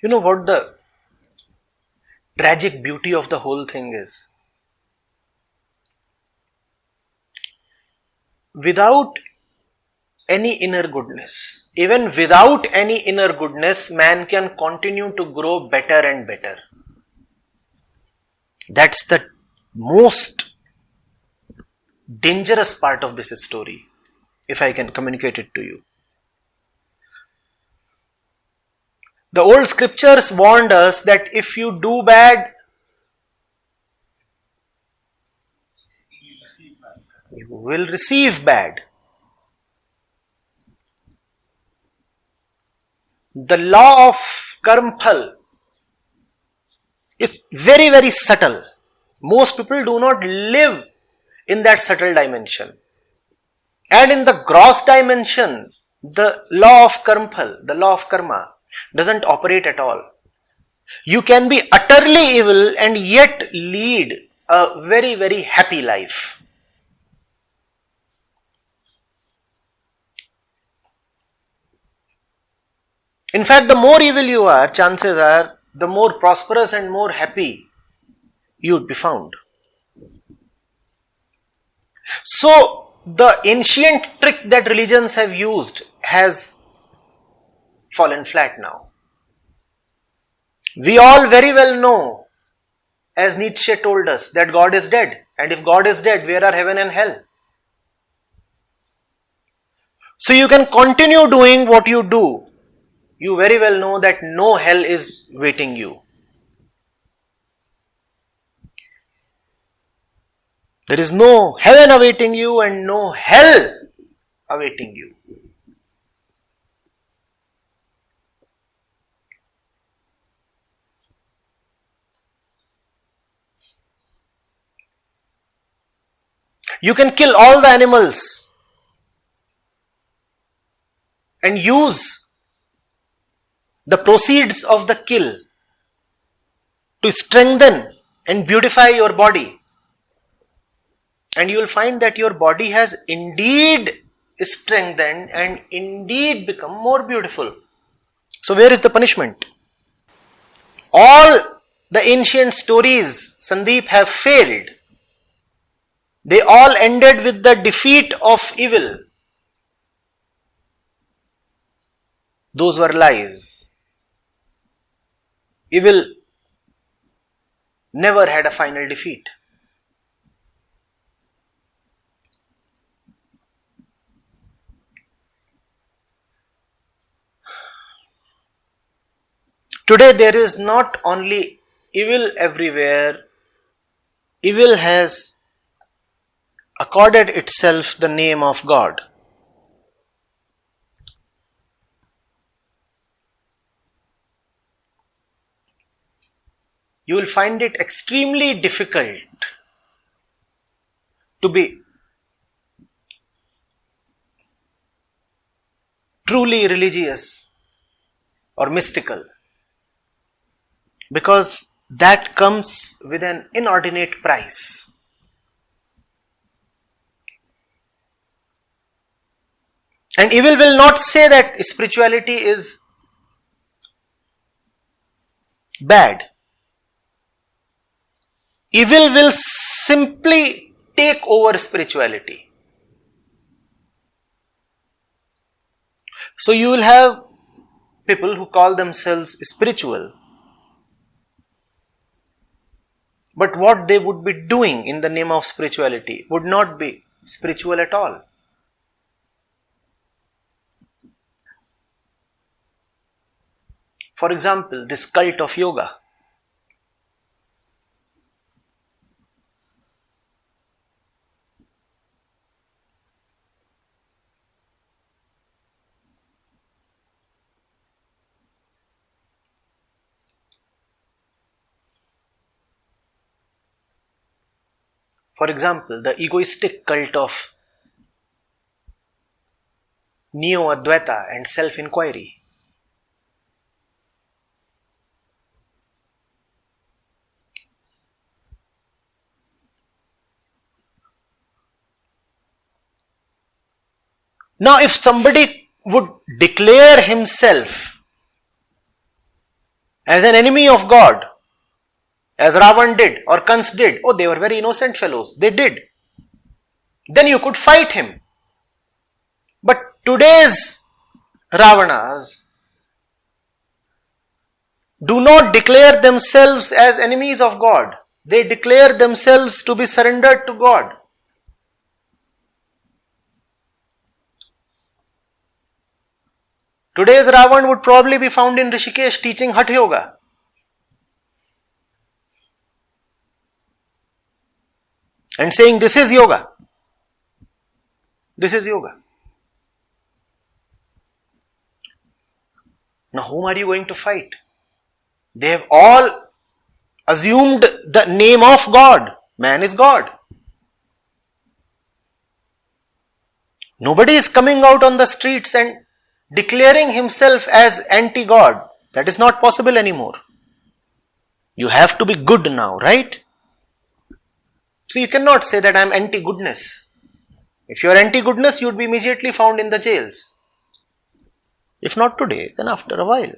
You know what the tragic beauty of the whole thing is? Without any inner goodness, even without any inner goodness, man can continue to grow better and better. That's the most dangerous part of this story, if I can communicate it to you. The old scriptures warned us that if you do bad, you will receive bad. The law of karma is very, very subtle. Most people do not live in that subtle dimension. And in the gross dimension, the law of karma, doesn't operate at all. You can be utterly evil and yet lead a very, very happy life. In fact, the more evil you are, chances are the more prosperous and more happy you would be found. So, the ancient trick that religions have used has fallen flat now. We all very well know, as Nietzsche told us, that God is dead. And if God is dead, where are heaven and hell? So you can continue doing what you do. You very well know that no hell is waiting you. There is no heaven awaiting you and no hell awaiting you. You can kill all the animals and use the proceeds of the kill to strengthen and beautify your body. And you will find that your body has indeed strengthened and indeed become more beautiful. So where is the punishment? All the ancient stories, Sandeep, have failed. They all ended with the defeat of evil. Those were lies. Evil never had a final defeat. Today there is not only evil everywhere, evil has accorded itself the name of God. You will find it extremely difficult to be truly religious or mystical, because that comes with an inordinate price. And evil will not say that spirituality is bad. Evil will simply take over spirituality. So you will have people who call themselves spiritual, but what they would be doing in the name of spirituality would not be spiritual at all. For example, this cult of yoga. For example, the egoistic cult of neo-advaita and self-inquiry. Now, if somebody would declare himself as an enemy of God, as Ravana did or Kans did. Oh, they were very innocent fellows. They did. Then you could fight him. But today's Ravanas do not declare themselves as enemies of God. They declare themselves to be surrendered to God. Today's Ravan would probably be found in Rishikesh teaching Hatha Yoga. And saying, this is yoga. This is yoga. Now, whom are you going to fight? They have all assumed the name of God. Man is God. Nobody is coming out on the streets and declaring himself as anti-God. That is not possible anymore. You have to be good now, right? So you cannot say that I am anti-goodness. If you are anti-goodness, you would be immediately found in the jails. If not today, then after a while.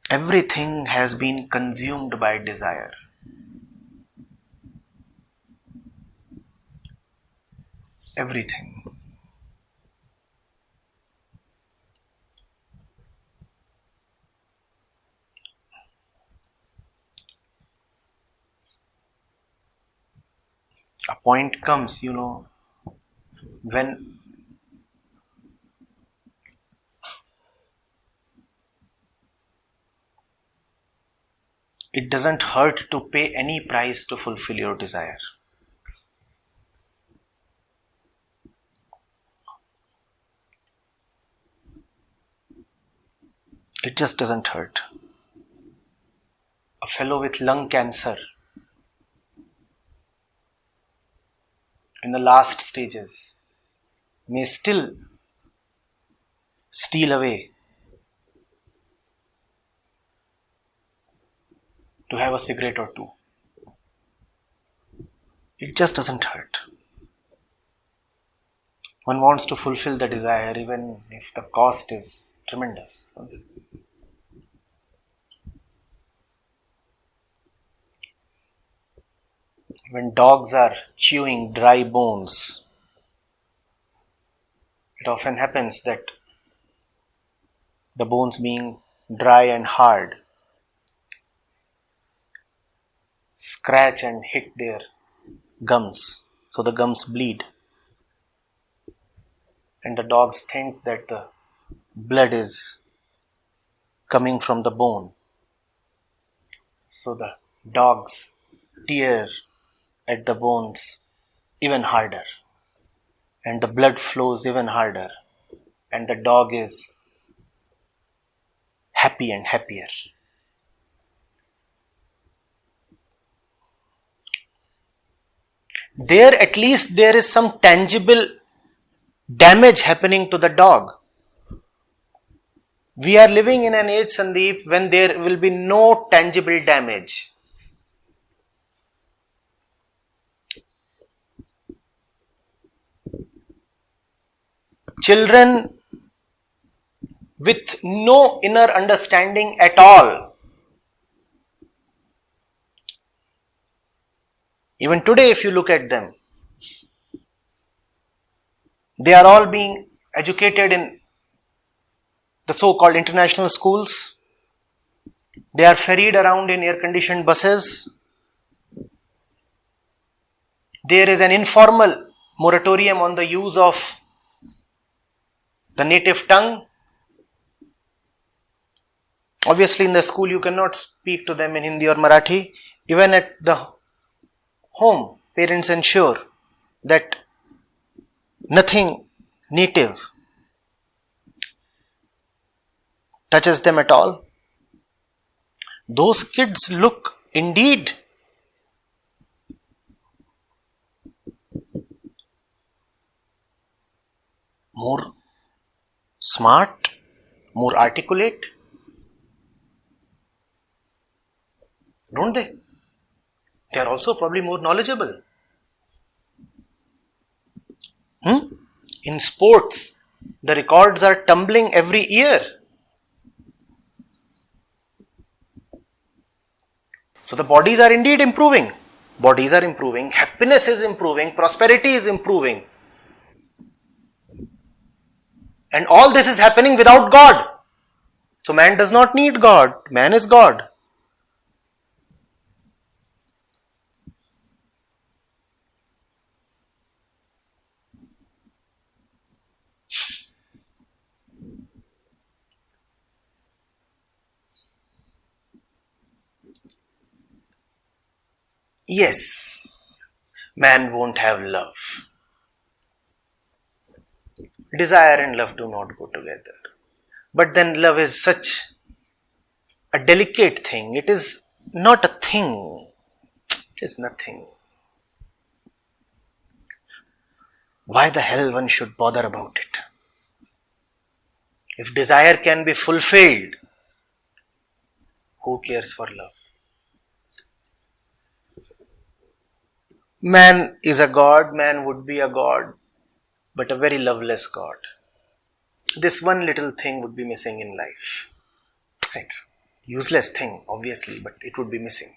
Everything has been consumed by desire. Everything. A point comes, when it doesn't hurt to pay any price to fulfill your desire. It just doesn't hurt. A fellow with lung cancer in the last stages may still steal away to have a cigarette or two. It just doesn't hurt. One wants to fulfill the desire even if the cost is tremendous. When dogs are chewing dry bones, it often happens that the bones being dry and hard scratch and hit their gums, so the gums bleed. And the dogs think that the blood is coming from the bone. So the dogs tear at the bones even harder. And the blood flows even harder. And the dog is happy and happier. There, at least, there is some tangible damage happening to the dog. We are living in an age, Sandeep, when there will be no tangible damage. Children with no inner understanding at all. Even today, if you look at them, they are all being educated in the so-called international schools. They are ferried around in air-conditioned buses. There is an informal moratorium on the use of the native tongue. Obviously, in the school, you cannot speak to them in Hindi or Marathi. Even at the home, parents ensure that nothing native touches them at all. Those kids look indeed more smart, more articulate, don't they? They are also probably more knowledgeable. In sports, the records are tumbling every year. So the bodies are indeed improving. Bodies are improving, happiness is improving, prosperity is improving. And all this is happening without God. So man does not need God. Man is God. Yes, man won't have love. Desire and love do not go together. But then love is such a delicate thing. It is not a thing. It is nothing. Why the hell one should bother about it? If desire can be fulfilled, who cares for love? Man is a god, man would be a god, but a very loveless god. This one little thing would be missing in life. Right? Useless thing, obviously, but it would be missing.